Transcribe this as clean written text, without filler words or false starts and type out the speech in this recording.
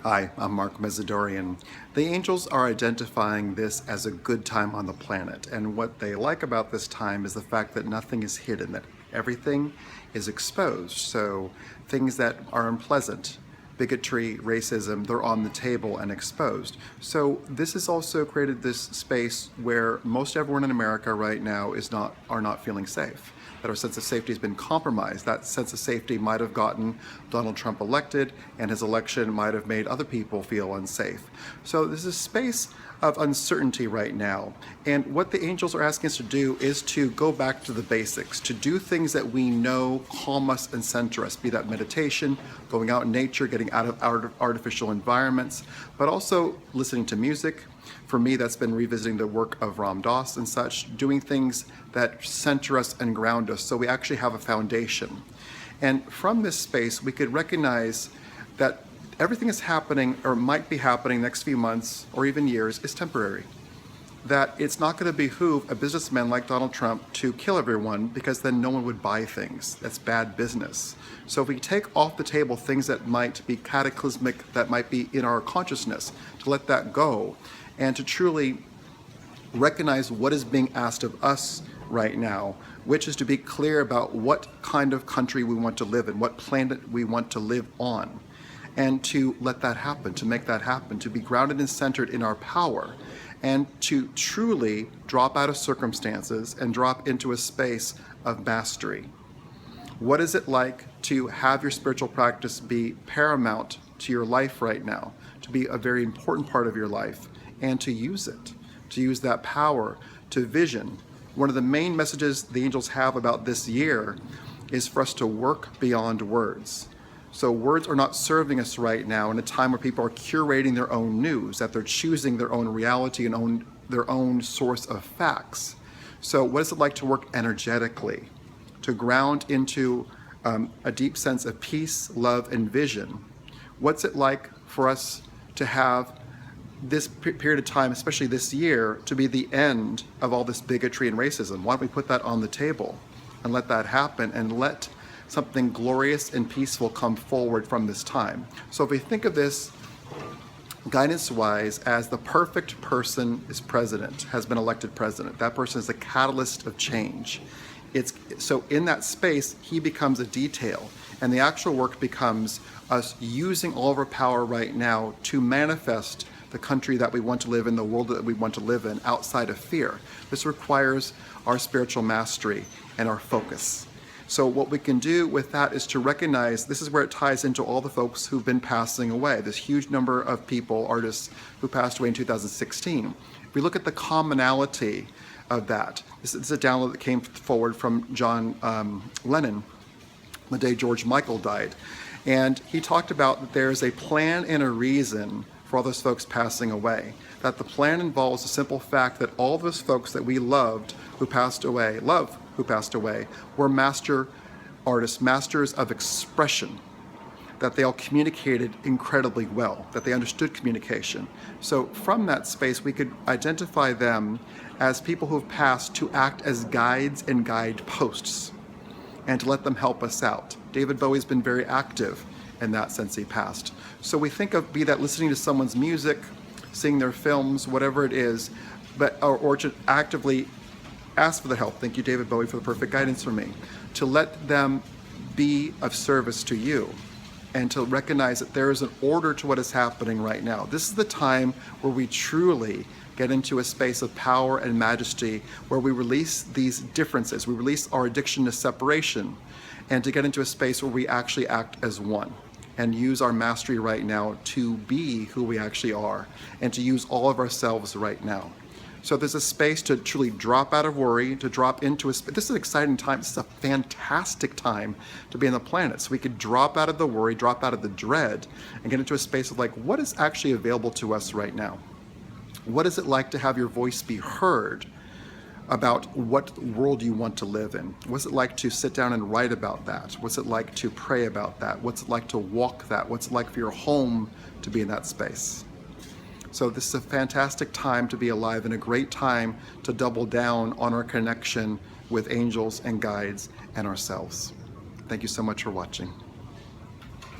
Hi, I'm Mark Mesidorian. The angels are identifying this as a good time on the planet, and what they like about this time is the fact that nothing is hidden, that everything is exposed. So things that are unpleasant, bigotry, racism, they're on the table and exposed. So this has also created this space where most everyone in America right now are not feeling safe. That our sense of safety has been compromised. That sense of safety might have gotten Donald Trump elected, and his election might have made other people feel unsafe. So there's a space of uncertainty right now. And what the angels are asking us to do is to go back to the basics, to do things that we know calm us and center us, be that meditation, going out in nature, getting out of artificial environments, but also listening to music. For me, that's been revisiting the work of Ram Dass and such, doing things that center us and ground us so we actually have a foundation. And from this space, we could recognize that everything that's happening or might be happening next few months or even years is temporary. That it's not going to behoove a businessman like Donald Trump to kill everyone, because then no one would buy things. That's bad business. So if we take off the table things that might be cataclysmic, that might be in our consciousness, to let that go and to truly recognize what is being asked of us right now, which is to be clear about what kind of country we want to live in, what planet we want to live on, and to let that happen, to make that happen, to be grounded and centered in our power, and to truly drop out of circumstances and drop into a space of mastery. What is it like to have your spiritual practice be paramount to your life right now, to be a very important part of your life, and to use it, to use that power to vision? One of the main messages the angels have about this year is for us to work beyond words. So words are not serving us right now in a time where people are curating their own news, that they're choosing their own reality and their own source of facts. So what is it like to work energetically, to ground into a deep sense of peace, love, and vision? What's it like for us to have this period of time, especially this year, to be the end of all this bigotry and racism? Why don't we put that on the table and let that happen and let something glorious and peaceful come forward from this time? So if we think of this guidance-wise as the perfect person is president, has been elected president, that person is the catalyst of change. So in that space, he becomes a detail, and the actual work becomes us using all of our power right now to manifest the country that we want to live in, the world that we want to live in, outside of fear. This requires our spiritual mastery and our focus. So what we can do with that is to recognize, this is where it ties into all the folks who've been passing away, this huge number of people, artists who passed away in 2016. If we look at the commonality of that, this is a download that came forward from John Lennon the day George Michael died. And he talked about that there's a plan and a reason for all those folks passing away. That the plan involves the simple fact that all those folks that we loved who passed away, were master artists, masters of expression, that they all communicated incredibly well, that they understood communication. So from that space, we could identify them as people who have passed to act as guides and guideposts, and to let them help us out. David Bowie's been very active in that since he passed. So we think of, be that listening to someone's music, seeing their films, whatever it is, or to actively ask for the help. Thank you, David Bowie, for the perfect guidance for me. To let them be of service to you, and to recognize that there is an order to what is happening right now. This is the time where we truly get into a space of power and majesty, where we release these differences, we release our addiction to separation, and to get into a space where we actually act as one and use our mastery right now to be who we actually are, and to use all of ourselves right now. So there's a space to truly drop out of worry, to drop into this is an exciting time. This is a fantastic time to be on the planet. So we could drop out of the worry, drop out of the dread, and get into a space of like, what is actually available to us right now? What is it like to have your voice be heard about what world you want to live in? What's it like to sit down and write about that? What's it like to pray about that? What's it like to walk that? What's it like for your home to be in that space? So this is a fantastic time to be alive, and a great time to double down on our connection with angels and guides and ourselves. Thank you so much for watching.